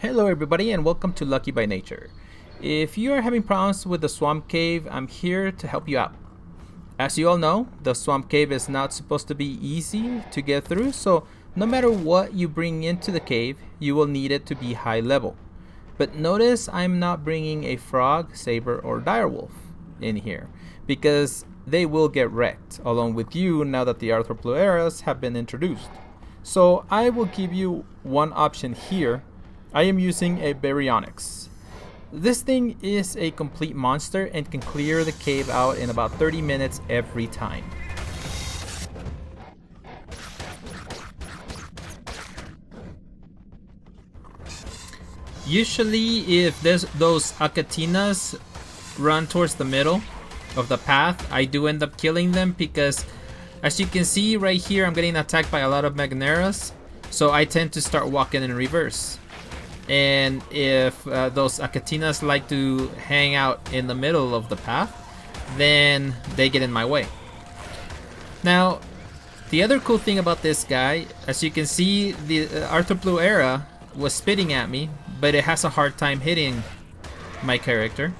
Hello everybody and welcome to Lucky by Nature. If you are having problems with the swamp cave, I'm here to help you out. As you all know, the swamp cave is not supposed to be easy to get through, so no matter what you bring into the cave, you will need it to be high level. But notice I'm not bringing a frog, saber, or direwolf in here, because they will get wrecked along with you now that the arthroplueras have been introduced. So I will give you one option here. I am using a Baryonyx. This thing is a complete monster and can clear the cave out in about 30 minutes every time. Usually if those Acatinas run towards the middle of the path, I do end up killing them because as you can see right here, I'm getting attacked by a lot of Magneras, so I tend to start walking in reverse. And if those Acatinas like to hang out in the middle of the path, then they get in my way. Now, the other cool thing about this guy, as you can see, the Arthropluera was spitting at me, but it has a hard time hitting my character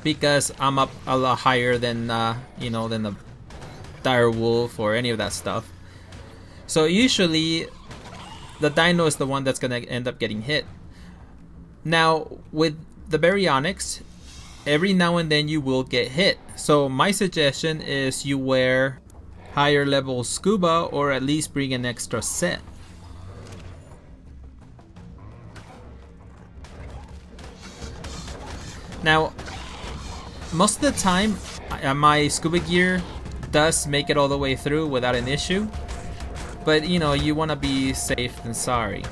because I'm up a lot higher than than the direwolf or any of that stuff. So usually the dino is the one that's gonna end up getting hit. Now with the Baryonyx, every now and then you will get hit. So my suggestion is you wear higher level scuba or at least bring an extra set. Now most of the time my scuba gear does make it all the way through without an issue. But you know, you want to be safe than sorry.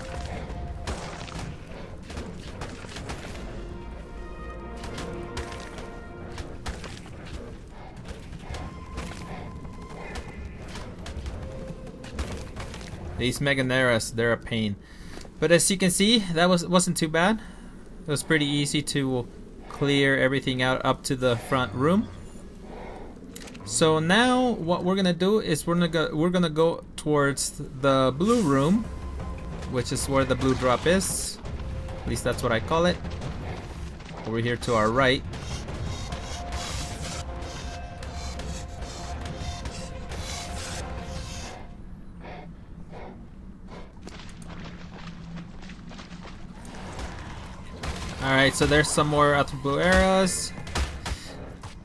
These Meganeras, they're a pain. But as you can see, that wasn't too bad. It was pretty easy to clear everything out up to the front room. So now what we're gonna do is we're gonna go towards the blue room, which is where the blue drop is. At least that's what I call it. Over here to our right. Alright, so there's some more Arthroplueras.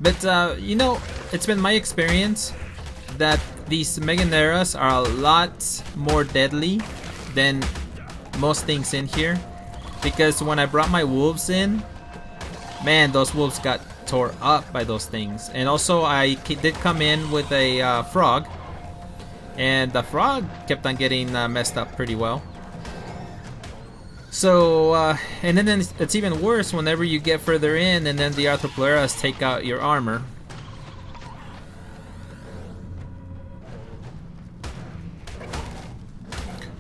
But you know, it's been my experience that these Meganeras are a lot more deadly than most things in here, because when I brought my wolves in, man, those wolves got tore up by those things. And also I did come in with a frog, and the frog kept on getting messed up pretty well. So and then it's even worse whenever you get further in and then the Arthroplueras take out your armor.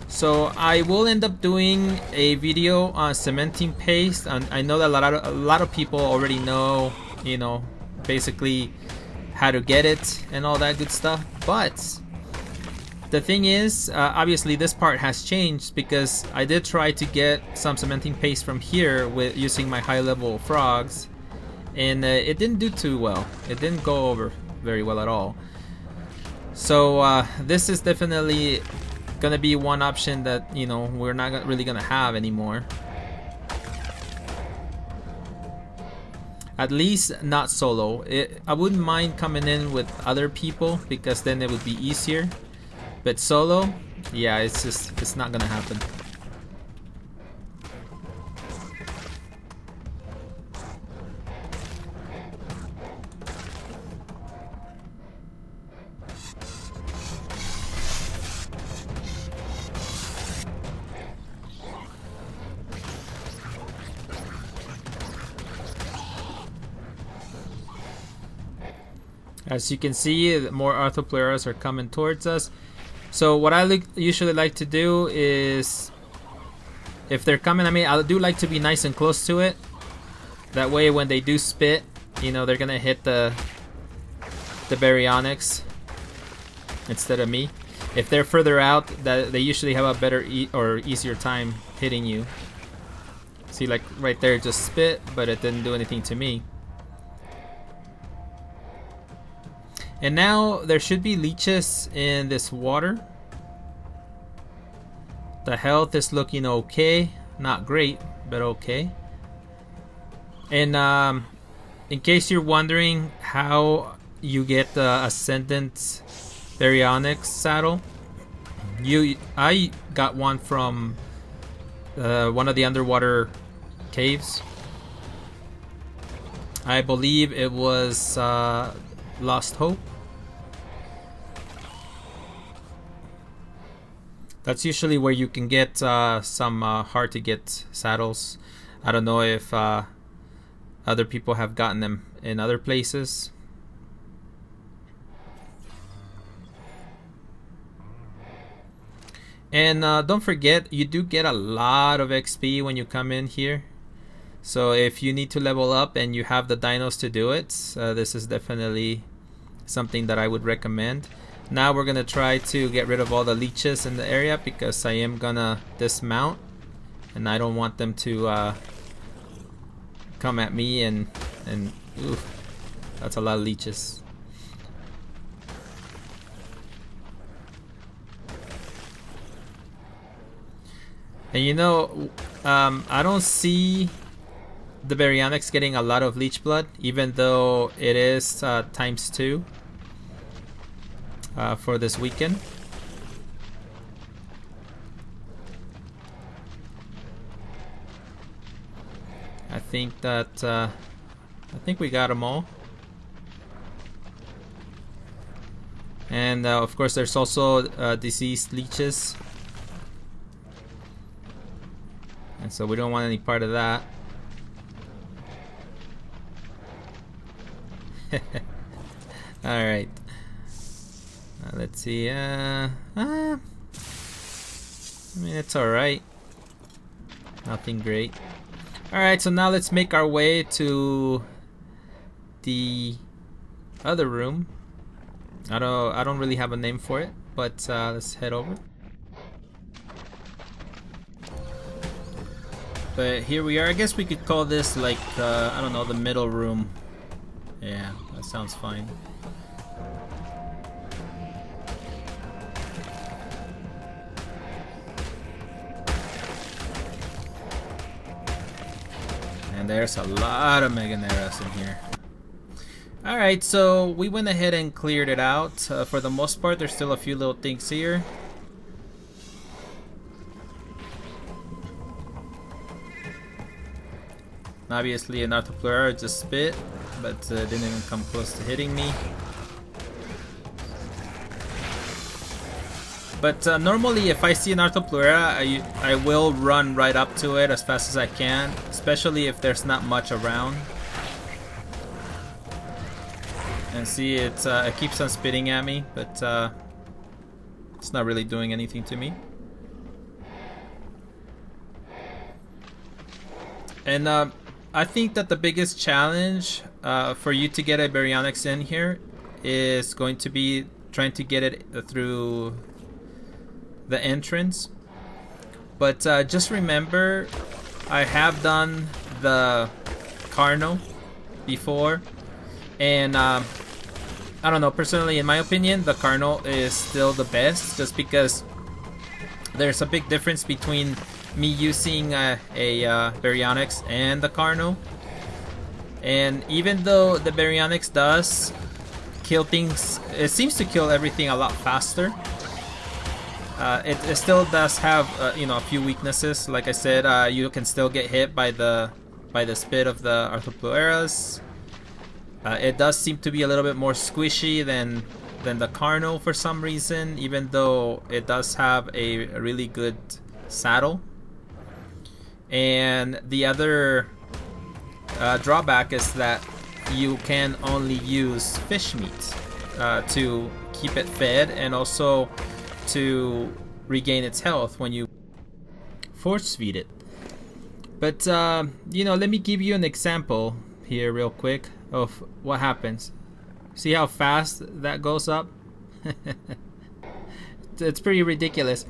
So I will end up doing a video on cementing paste, and I know that a lot of people already know, you know, basically how to get it and all that good stuff. But the thing is, obviously this part has changed because I did try to get some cementing paste from here with using my high level frogs, and it didn't do too well. It didn't go over very well at all. So this is definitely gonna be one option that, you know, we're not really gonna have anymore. At least not solo. I wouldn't mind coming in with other people because then it would be easier. But solo, yeah, it's not gonna happen. As you can see, more Arthroplueras are coming towards us. So what I usually like to do is, if they're coming at me, I do like to be nice and close to it. That way when they do spit, you know, they're gonna hit the Baryonyx instead of me. If they're further out, that they usually have a better or easier time hitting you. See, like right there, it just spit, but it didn't do anything to me. And now there should be leeches in this water. The health is looking okay. Not great, but okay. And in case you're wondering how you get the Ascendant Baryonyx saddle, I got one from one of the underwater caves. I believe it was Lost Hope. That's usually where you can get some hard to get saddles. I don't know if other people have gotten them in other places. And don't forget, you do get a lot of XP when you come in here. So if you need to level up and you have the dinos to do it, this is definitely something that I would recommend. Now we're gonna try to get rid of all the leeches in the area because I am gonna dismount and I don't want them to come at me and oof, that's a lot of leeches. And you know, I don't see the Baryonyx getting a lot of leech blood, even though it is ×2 for this weekend. I think that I think we got them all. And of course there's also diseased leeches, and so we don't want any part of that. Alright, let's see. I mean, it's alright, nothing great. Alright, so now let's make our way to the other room. I don't really have a name for it, but let's head over. But here we are. I guess we could call this like I don't know, the middle room. Yeah, that sounds fine. And there's a lot of Meganeras in here. Alright, so we went ahead and cleared it out. For the most part, there's still a few little things here. Obviously, an Arthropleura just spit, but didn't even come close to hitting me. But normally, if I see an Arthropleura, I will run right up to it as fast as I can, especially if there's not much around. And see, it keeps on spitting at me, but it's not really doing anything to me. And I think that the biggest challenge for you to get a Baryonyx in here is going to be trying to get it through the entrance. But just remember, I have done the carno before, and I don't know, personally, in my opinion, the carno is still the best, just because there's a big difference between me using a Baryonyx and the carno. And even though the Baryonyx does kill things, it seems to kill everything a lot faster. It still does have you know, a few weaknesses. Like I said, you can still get hit by the spit of the Arthropleras. It does seem to be a little bit more squishy than the carno for some reason, even though it does have a really good saddle. And the other drawback is that you can only use fish meat to keep it fed, and also to regain its health when you force feed it. But you know, let me give you an example here real quick of what happens. See how fast that goes up? It's pretty ridiculous.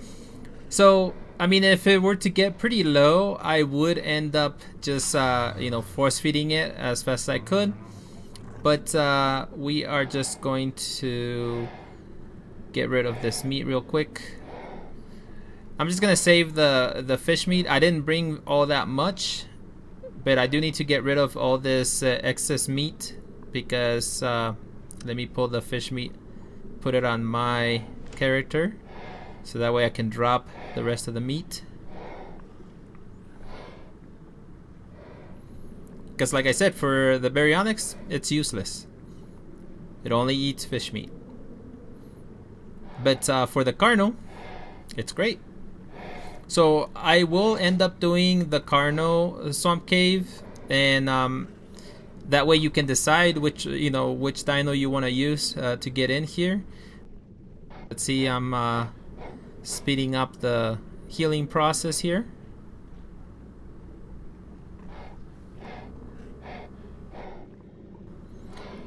So I mean, if it were to get pretty low, I would end up just, you know, force feeding it as fast as I could. But we are just going to get rid of this meat real quick. I'm just gonna save the fish meat. I didn't bring all that much, but I do need to get rid of all this excess meat because let me pull the fish meat, put it on my character, so that way I can drop the rest of the meat. Because like I said, for the Baryonyx, it's useless. It only eats fish meat. But for the carno, it's great. So I will end up doing the carno swamp cave, and that way you can decide which dino you want to use to get in here. Let's see, I'm speeding up the healing process here.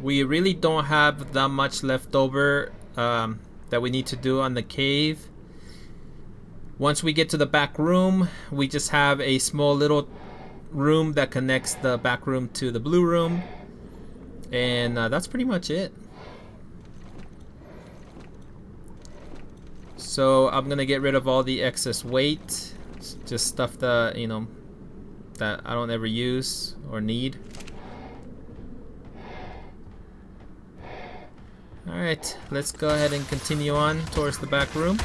We really don't have that much left over that we need to do on the cave. Once we get to the back room, we just have a small little room that connects the back room to the blue room, and that's pretty much it. So I'm gonna get rid of all the excess weight, just stuff that that I don't ever use or need. Alright, let's go ahead and continue on towards the back room.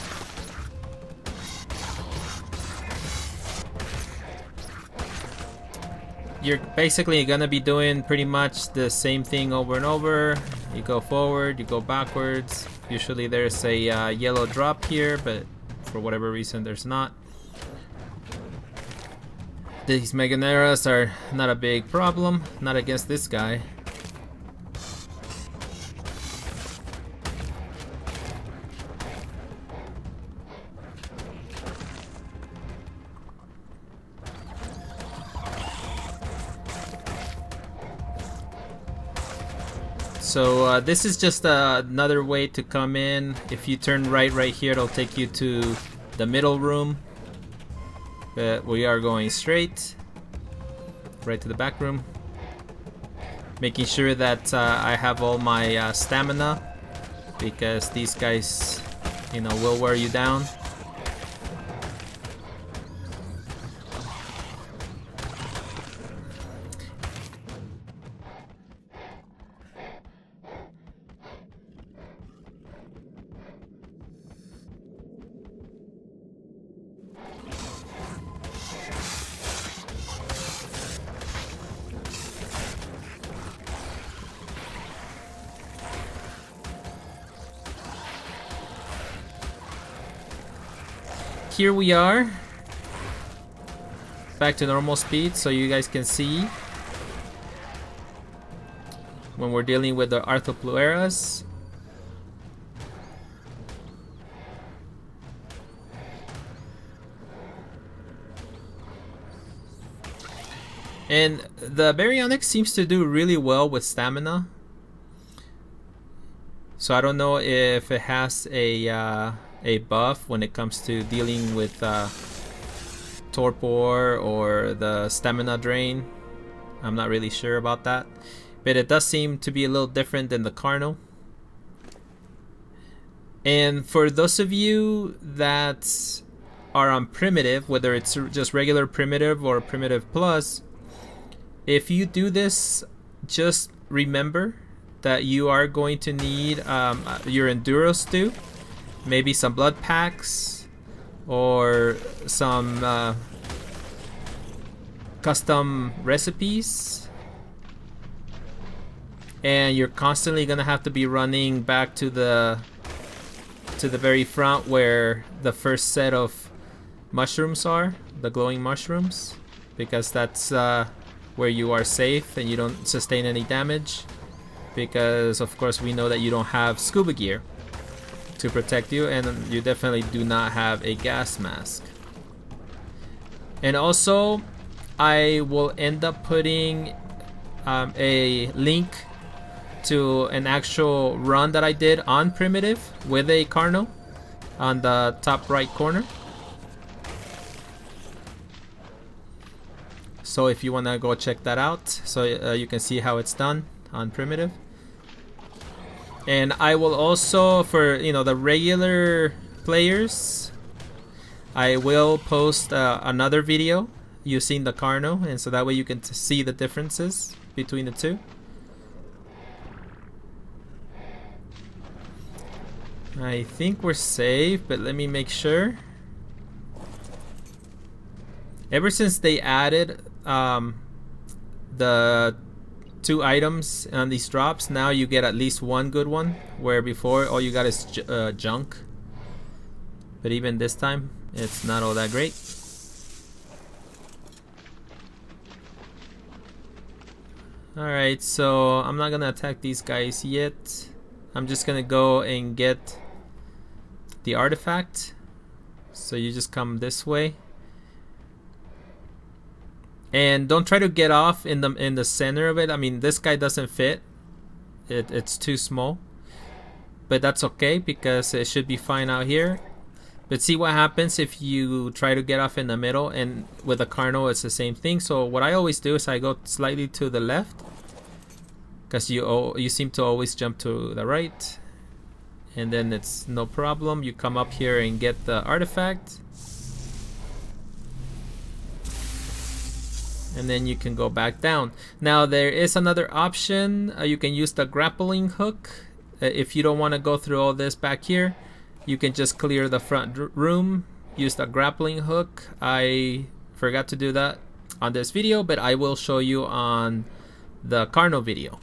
You're basically gonna be doing pretty much the same thing over and over. You go forward, you go backwards. Usually there's a yellow drop here, but for whatever reason there's not. These Meganeras are not a big problem, not against this guy. So this is just another way to come in. If you turn right here, it'll take you to the middle room. But we are going straight right to the back room, making sure that I have all my stamina, because these guys, will wear you down. Here we are, back to normal speed, so you guys can see when we're dealing with the Arthroplueras. And the Baryonyx seems to do really well with stamina. So I don't know if it has a buff when it comes to dealing with torpor or the stamina drain. I'm not really sure about that, but it does seem to be a little different than the carno. And for those of you that are on primitive, whether it's just regular primitive or primitive plus, if you do this, just remember that you are going to need your enduro stew, maybe some blood packs, or some custom recipes, and you're constantly gonna have to be running back to the very front where the first set of mushrooms are, the glowing mushrooms, because that's where you are safe and you don't sustain any damage, because of course we know that you don't have scuba gear to protect you, and you definitely do not have a gas mask. And also I will end up putting a link to an actual run that I did on primitive with a carno on the top right corner. So if you want to go check that out, so you can see how it's done on primitive. And I will also, for the regular players, I will post another video using the carno, and so that way you can see the differences between the two. I think we're safe, but let me make sure. Ever since they added the 2 items on these drops, now you get at least one good one, where before all you got is junk. But even this time, it's not all that great. Alright, so I'm not gonna attack these guys yet. I'm just gonna go and get the artifact. So you just come this way. And don't try to get off in the center of it. I mean, this guy doesn't fit. It's too small. But that's okay, because it should be fine out here. But see what happens if you try to get off in the middle, and with a carno it's the same thing. So what I always do is I go slightly to the left, because you seem to always jump to the right, and then it's no problem. You come up here and get the artifact, and then you can go back down. Now there is another option. You can use the grappling hook. If you don't want to go through all this back here, you can just clear the front room, use the grappling hook. I forgot to do that on this video, but I will show you on the carno video.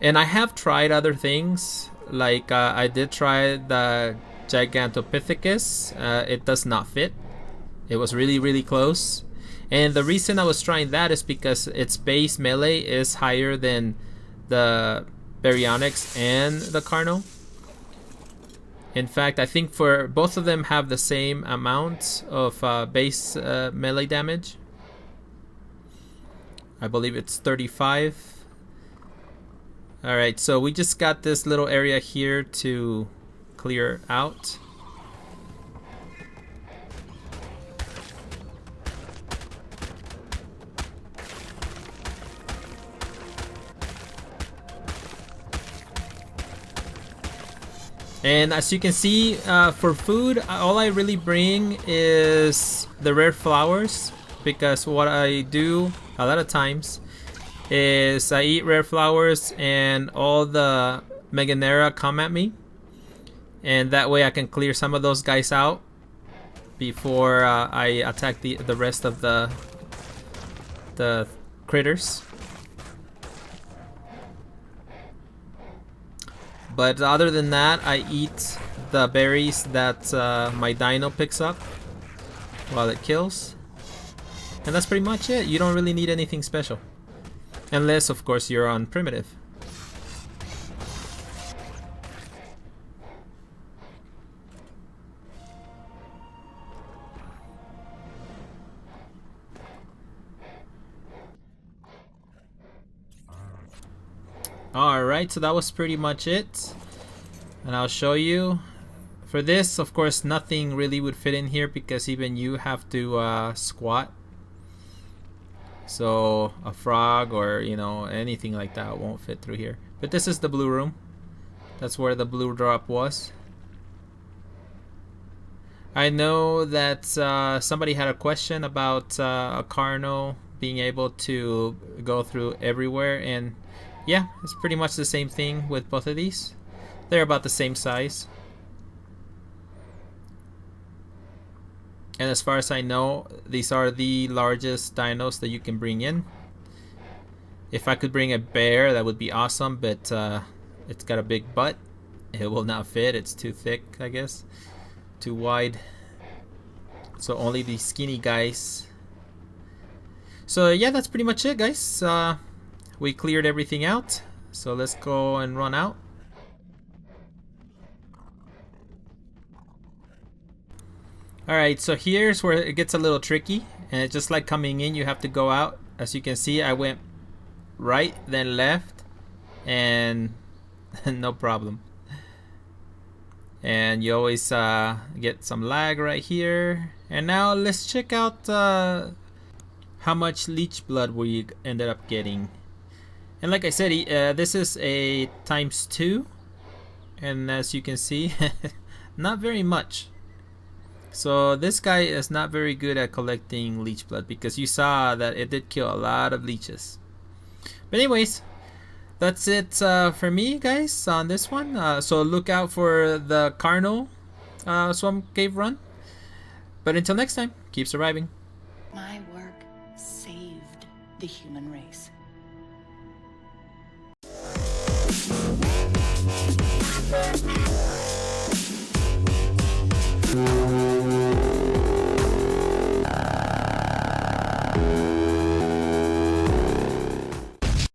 And I have tried other things, like I did try the Gigantopithecus. It does not fit. It was really close. And the reason I was trying that is because its base melee is higher than the Baryonyx and the carno. In fact, I think for both of them have the same amount of base melee damage. I believe it's 35. Alright, so we just got this little area here to clear out. And as you can see, for food, all I really bring is the rare flowers, because what I do a lot of times is I eat rare flowers and all the Meganera come at me, and that way I can clear some of those guys out before I attack the rest of the critters. But other than that, I eat the berries that my dino picks up while it kills. And that's pretty much it. You don't really need anything special. Unless, of course, you're on primitive. Alright, so that was pretty much it. And I'll show you. For this, of course, nothing really would fit in here because even you have to squat. So a frog or anything like that won't fit through here. But this is the blue room. That's where the blue drop was. I know that somebody had a question about a carno being able to go through everywhere, and yeah, it's pretty much the same thing with both of these. They're about the same size. And as far as I know, these are the largest dinos that you can bring in. If I could bring a bear, that would be awesome, but it's got a big butt. It will not fit. It's too thick, I guess. Too wide. So only these skinny guys. So yeah, that's pretty much it, guys. We cleared everything out. So let's go and run out. Alright, so here's where it gets a little tricky, and it's just like coming in, you have to go out. As you can see, I went right, then left, and no problem. And you always get some lag right here, And now let's check out how much leech blood we ended up getting. And like I said, this is a ×2, and as you can see, not very much. So this guy is not very good at collecting leech blood, because you saw that it did kill a lot of leeches. But anyways, that's it for me, guys, on this one. So look out for the Carno Swamp Cave run. But until next time, keep surviving. My work saved the human race.